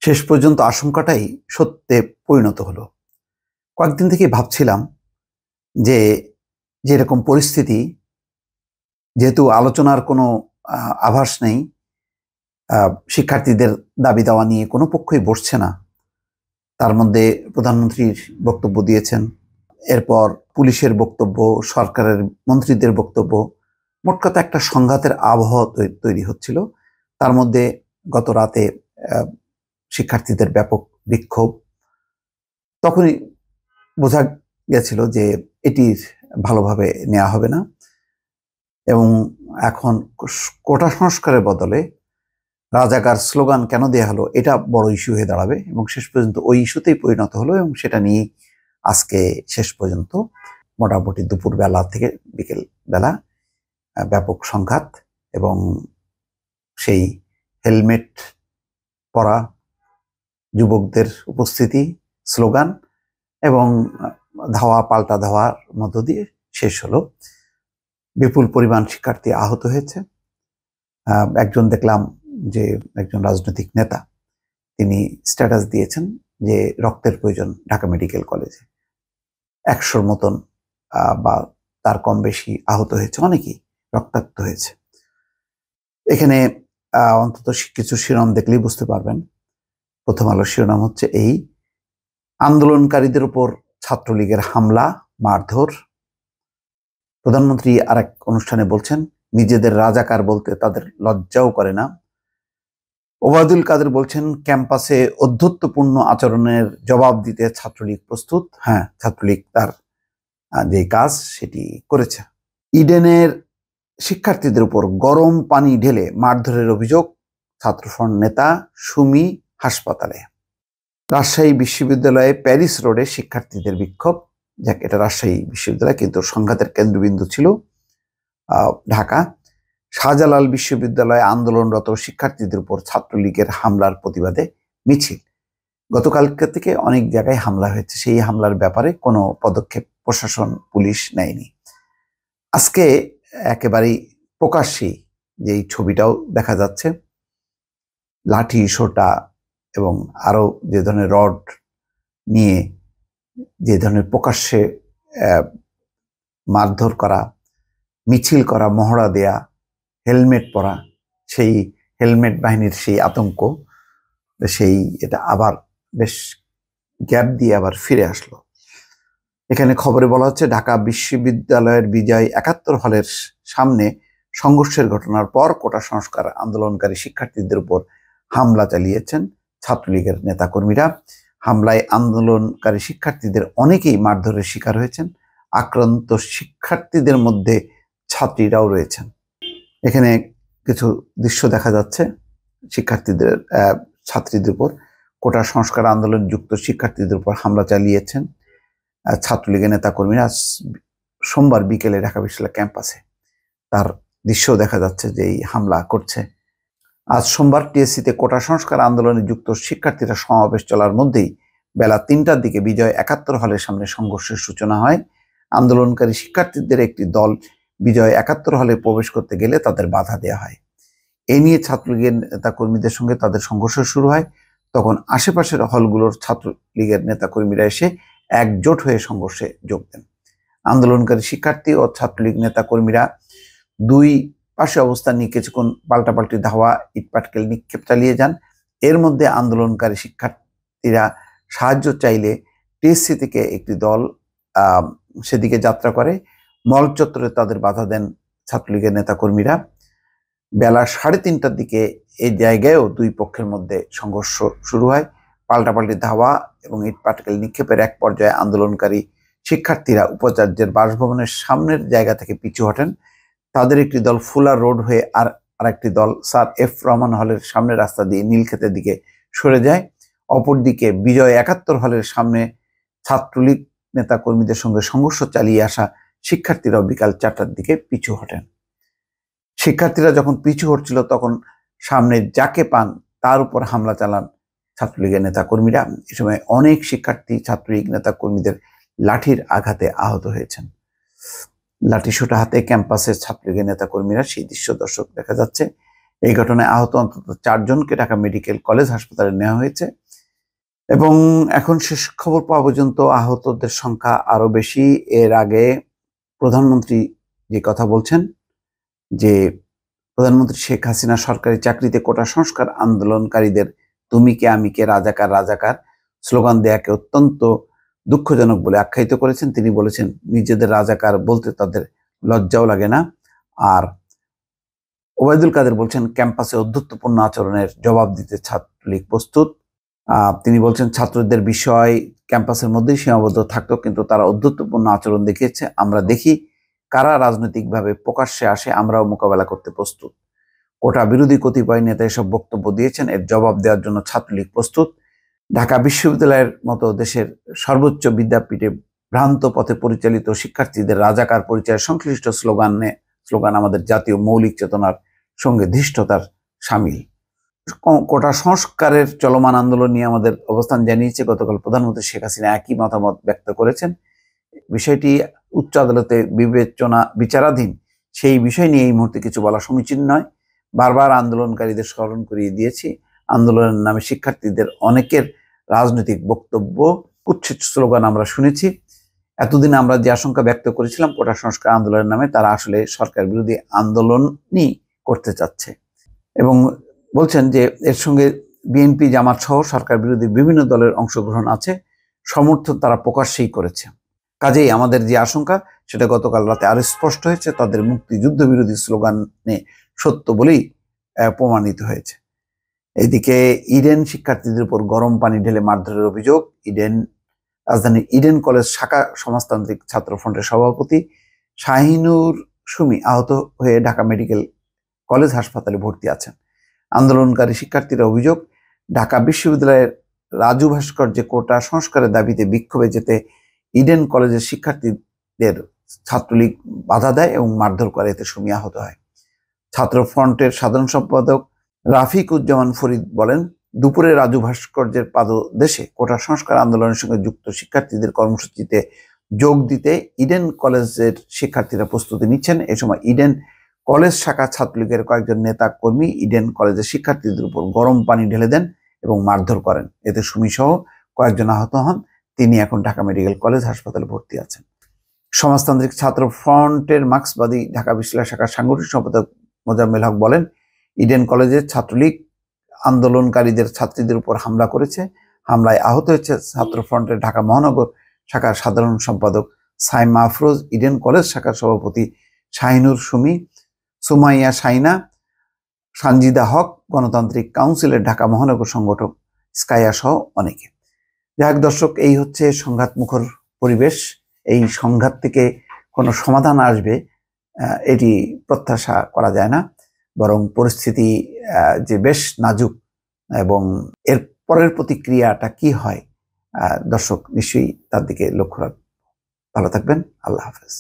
শেষ পর্যন্ত আশঙ্কাটাই সত্যে পরিণত হলো। কয়েকদিন থেকে ভাবছিলাম যে যেরকম পরিস্থিতি, যেহেতু আলোচনার কোনো আভাস নেই, শিক্ষার্থীদের দাবি দাওয়া নিয়ে কোনো পক্ষই বসছে না। তার মধ্যে প্রধানমন্ত্রীর বক্তব্য দিয়েছেন, এরপর পুলিশের বক্তব্য, সরকারের মন্ত্রীদের বক্তব্য, মোট কথা একটা সংঘাতের আবহাওয়া তৈরি হচ্ছিল। তার মধ্যে গত রাতে শিক্ষার্থীদের ব্যাপক বিক্ষোভ। তখনই বোঝা গেছিল যে এটি ভালোভাবে নেওয়া হবে না, এবং এখন কোটা সংস্কারের বদলে রাজাকার স্লোগান কেন দেয়া হলো, এটা বড় ইস্যু হয়ে দাঁড়াবে, এবং শেষ পর্যন্ত ওই ইস্যুতেই পরিণত হলো। এবং সেটা নিয়ে আজকে শেষ পর্যন্ত মোটামুটি দুপুর বেলা থেকে বিকেল বেলা ব্যাপক সংঘাত, এবং সেই হেলমেট পরা যুবকদের উপস্থিতি, স্লোগান এবং ধাওয়া পাল্টা ধাওয়ার মধ্য দিয়ে শেষ হলো। বিপুল পরিমাণ শিক্ষার্থী আহত হয়েছে। একজন দেখলাম যে একজন রাজনৈতিক নেতা, তিনি স্ট্যাটাস দিয়েছেন যে রক্তের প্রয়োজন ঢাকা মেডিকেল কলেজে। 100 মতন বা তার কম বেশি আহত হয়েছে, অনেকেই রক্তাক্ত হয়েছে। এখানে অন্তত কিছু শিরোনাম দেখলেই বুঝতে পারবেন। প্রথম আলোর শিরোনাম হচ্ছে এই: আন্দোলনকারীদের উপর ছাত্রলীগের হামলা, মারধর। প্রধানমন্ত্রী আরেক অনুষ্ঠানে বলছেন, নিজেদের রাজাকার বলতে তাদের লজ্জাও করে না। ওবায়দুল কাদের বলছেন, ক্যাম্পাসে অধ্যত্বপূর্ণ আচরণের জবাব দিতে ছাত্রলীগ প্রস্তুত। হ্যাঁ, ছাত্রলীগ তার যে কাজ সেটি করেছে। ইডেনের শিক্ষার্থীদের উপর গরম পানি ঢেলে মারধরের অভিযোগ, ছাত্রফ্রন্ট নেতা সুমি হাসপাতালে। রাজশাহী বিশ্ববিদ্যালয়ে প্যারিস রোডে শিক্ষার্থীদের বিক্ষোভ। যাক, এটা রাজশাহী বিশ্ববিদ্যালয়, কিন্তু সংঘাতের কেন্দ্রবিন্দু ছিল ঢাকা। শাহজালাল বিশ্ববিদ্যালয়ে আন্দোলনরত শিক্ষার্থীদের উপর ছাত্রলীগের হামলার প্রতিবাদে মিছিল। গতকালকে থেকে অনেক জায়গায় হামলা হয়েছে, সেই হামলার ব্যাপারে কোনো পদক্ষেপ প্রশাসন, পুলিশ নেয়নি। আজকে একেবারেই প্রকাশ্যেই যেই ছবিটাও দেখা যাচ্ছে, লাঠি সোটা এবং আরো যে ধরনের রড নিয়ে যে ধরনের প্রকাশ্যে মারধর করা, মিছিল করা, মহড়া দেয়া, হেলমেট পরা, সেই হেলমেট বাহিনীর সেই আতঙ্ক, এটা আবার বেশ গ্যাপ দিয়ে আবার ফিরে আসলো। এখানে খবরে বলা হচ্ছে, ঢাকা বিশ্ববিদ্যালয়ের বিজয় 71 হলের সামনে সংঘর্ষের ঘটনার পর কোটা সংস্কার আন্দোলনকারী শিক্ষার্থীদের উপর হামলা চালিয়েছেন ছাত্রলীগের নেতাকর্মীরা। হামলায় আন্দোলনকারী শিক্ষার্থীদের অনেকেই মারধরের শিকার হয়েছেন। আক্রান্ত শিক্ষার্থীদের মধ্যে ছাত্রীরাও রয়েছেন। এখানে কিছু দৃশ্য দেখা যাচ্ছে শিক্ষার্থীদের, ছাত্রীদের উপর কোটা সংস্কার আন্দোলন যুক্ত শিক্ষার্থীদের উপর হামলা চালিয়েছেন ছাত্রলীগের নেতাকর্মীরা সোমবার বিকেলে ঢাকা বিশ্ববিদ্যালয় ক্যাম্পাসে। তার দৃশ্য দেখা যাচ্ছে যে এই হামলা করছে। আজ সোমবার টিএসসিতে কোটা সংস্কার আন্দোলনে যুক্ত শিক্ষার্থীরা সমাবেশ চলার মধ্যেই বেলা 3টার দিকে বিজয় 71 হলের সামনে সংঘর্ষের সূচনা হয়। আন্দোলনকারী শিক্ষার্থীদের একটি দল বিজয় 71 হলে প্রবেশ করতে গেলে তাদের বাধা দেওয়া হয়। এ নিয়ে ছাত্রলীগের নেতাকর্মীদের সঙ্গে তাদের সংঘর্ষ শুরু হয়। তখন আশেপাশের হলগুলোর ছাত্রলীগের নেতাকর্মীরা এসে একজোট হয়ে সংঘর্ষে যোগ দেন। আন্দোলনকারী শিক্ষার্থী ও ছাত্রলীগ নেতাকর্মীরা দুই পাশে অবস্থান নিয়ে কিছুক্ষণ পাল্টাপাল্টি ধাওয়া, ইটপাটকেল নিক্ষেপ চালিয়ে যান। এর মধ্যে আন্দোলনকারী শিক্ষার্থীরা সাহায্য চাইলে টিএসসি থেকে একটি দল সেদিকে যাত্রা করে। মল চত্বরে তাদের বাধা দেন ছাত্রলীগের নেতাকর্মীরা। বেলা 3:30টার দিকে এই জায়গায়ও দুই পক্ষের মধ্যে সংঘর্ষ শুরু হয়। পাল্টাপাল্টি ধাওয়া এবং ইটপাটকেল নিক্ষেপের এক পর্যায়ে আন্দোলনকারী শিক্ষার্থীরা উপাচার্যের বাসভবনের সামনের জায়গা থেকে পিছু হটেন। তাদের একটি দল ফুলার রোড হয়ে আর একটি দল স্যার এফ রহমান হলের সামনের রাস্তা দিয়ে নীলক্ষেতের দিকে সরে যায়। অপরদিকে বিজয় 71 হলের সামনে ছাত্রলীগ নেতাকর্মীদের সঙ্গে সংঘর্ষ চালিয়ে আসা শিক্ষার্থীরাও বিকাল 4টার দিকে পিছু হটেন। শিক্ষার্থীরা যখন পিছু হটছিল তখন সামনে যাকে পান তার উপর হামলা চালান ছাত্রলীগের নেতাকর্মীরা। এ সময় অনেক শিক্ষার্থী ছাত্রলীগ নেতাকর্মীদের লাঠির আঘাতে আহত হয়েছেন। লাঠি সোটা হাতে ক্যাম্পাসের ছাত্রলীগের নেতাকর্মীরা, সেই দৃশ্য দর্শক দেখা যাচ্ছে। এই ঘটনায় আহত অন্তত 4 জনকে ঢাকা মেডিকেল কলেজ হাসপাতালে নেওয়া হয়েছে এবং এখন শেষ খবর পাওয়া পর্যন্ত আহতদের সংখ্যা আরো বেশি। এর আগে প্রধানমন্ত্রী যে কথা বলছেন যে প্রধানমন্ত্রী শেখ হাসিনা সরকারি চাকরিতে কোটা সংস্কার আন্দোলনকারীদের তুমি কে আমি কে রাজাকার রাজাকার স্লোগান দেয়াকে অত্যন্ত দুঃখজনক বলে আখ্যায়িত করেছেন। তিনি বলেছেন নিজেদের রাজাকার বলতে তাদের লজ্জাও লাগে না। আর ওবায়দুল কাদের বলছেন ক্যাম্পাসে অধ্যত্বপূর্ণ আচরণের জবাব দিতে ছাত্রলীগ প্রস্তুত। তিনি বলছেন ছাত্রদের বিষয় ক্যাম্পাসের মধ্যেই সীমাবদ্ধ থাকতো, কিন্তু তারা অধ্যত্বপূর্ণ আচরণ দেখিয়েছে। আমরা দেখি কারা রাজনৈতিকভাবে প্রকাশ্যে আসে, আমরাও মোকাবেলা করতে প্রস্তুত। কোটা বিরোধী কতিপয় নেতা এসব বক্তব্য দিয়েছেন, এর জবাব দেওয়ার জন্য ছাত্রলীগ প্রস্তুত। ঢাকা বিশ্ববিদ্যালয়ের মতো দেশের সর্বোচ্চ বিদ্যাপীঠে ভ্রান্ত পথে পরিচালিত শিক্ষার্থীদের রাজাকার পরিচয়ের সংশ্লিষ্ট স্লোগান আমাদের জাতীয় মৌলিক চেতনার সঙ্গে ধৃষ্টতার সামিল। কোটা সংস্কারের চলমান আন্দোলন নিয়ে আমাদের অবস্থান জানিয়েছে। গতকাল প্রধানমন্ত্রী শেখ হাসিনা একই মতামত ব্যক্ত করেছেন। বিষয়টি উচ্চ আদালতে বিচারাধীন, সেই বিষয় নিয়ে এই মুহূর্তে কিছু বলা সমীচীন নয়। বারবার আন্দোলনকারীদের স্মরণ করিয়ে দিয়েছি, আন্দোলনের নামে শিক্ষার্থীদের অনেকের রাজনৈতিক বক্তব্য, কুৎসিত স্লোগান আমরা শুনেছি। এতদিন আমরা যে আশঙ্কা ব্যক্ত করেছিলাম কোটা সংস্কার আন্দোলনের নামে, তারা আসলে সরকার বিরোধী আন্দোলনই করতে চাচ্ছে এবং বলছেন যে এর সঙ্গে বিএনপি জামাত সহ সরকার বিরোধী বিভিন্ন দলের অংশগ্রহণ আছে, সমর্থন তারা প্রকাশ্যেই করেছে। কাজেই আমাদের যে আশঙ্কা সেটা গতকাল রাতে আরো স্পষ্ট হয়েছে, তাদের মুক্তিযুদ্ধ বিরোধী স্লোগানে সত্য বলেই প্রমাণিত হয়েছে। এইদিকে ইডেন শিক্ষার্থীদের উপর গরম পানি ঢেলে মারধরের অভিযোগ। রাজধানীর ইডেন কলেজ শাখা সমাজতান্ত্রিক ছাত্র ফ্রন্টের সভাপতি শাহিনুর সুমি আহত হয়ে ঢাকা মেডিকেল কলেজ হাসপাতালে ভর্তি আছেন। আন্দোলনকারী শিক্ষার্থীরা অভিযোগ, ঢাকা বিশ্ববিদ্যালয়ের রাজু ভাস্কর্যে কোটা সংস্কারের দাবিতে বিক্ষোভে যেতে ইডেন কলেজের শিক্ষার্থীদের ছাত্রলীগ বাধা দেয় এবং মারধর করে, এতে সুমি আহত হয়। ছাত্র ফ্রন্টের সাধারণ সম্পাদক রাফিকুজ্জামান ফরিদ বলেন, দুপুরে রাজু ভাস্কর্যের পাদদেশে কোটা সংস্কার আন্দোলনের সঙ্গে যুক্ত শিক্ষার্থীদের কর্মসূচিতে যোগ দিতে ইডেন কলেজের শিক্ষার্থীরা প্রস্তুতি নিচ্ছেন। এ সময় ইডেন কলেজ শাখা ছাত্রলীগের কয়েকজন নেতা কর্মী ইডেন কলেজের শিক্ষার্থীদের উপর গরম পানি ঢেলে দেন এবং মারধর করেন, এতে সুমি সহ কয়েকজন আহত হন। তিনি এখন ঢাকা মেডিকেল কলেজ হাসপাতালে ভর্তি আছেন। সমাজতান্ত্রিক ছাত্র ফ্রন্টের মার্ক্সবাদী ঢাকা বিশ্ববিদ্যালয় শাখার সাংগঠনিক সম্পাদক মোজাম্মেল হক বলেন, ইডেন কলেজের ছাত্রলীগ আন্দোলনকারীদের ছাত্রীদের উপর হামলা করেছে। হামলায় আহত হয়েছে ছাত্র ফ্রন্টের ঢাকা মহানগর শাখার সাধারণ সম্পাদক সাইমা আফরোজ, ইডেন কলেজ শাখার সভাপতি শাহিনুর সুমি, সুমাইয়া সাইনা, সানজিদা হক, গণতান্ত্রিক কাউন্সিলের ঢাকা মহানগর সংগঠক স্কাইয়া সহ অনেকে। যাক দর্শক, এই হচ্ছে সংঘাতমুখর পরিবেশ। এই সংঘাত থেকে কোনো সমাধান আসবে এটি প্রত্যাশা করা যায় না, বরং পরিস্থিতি যে বেশ নাজুক এবং এর পরের প্রতিক্রিয়াটা কি হয় দর্শক নিশ্চয়ই তার দিকে লক্ষ্য রাখবেন। ভালো থাকবেন, আল্লাহ হাফেজ।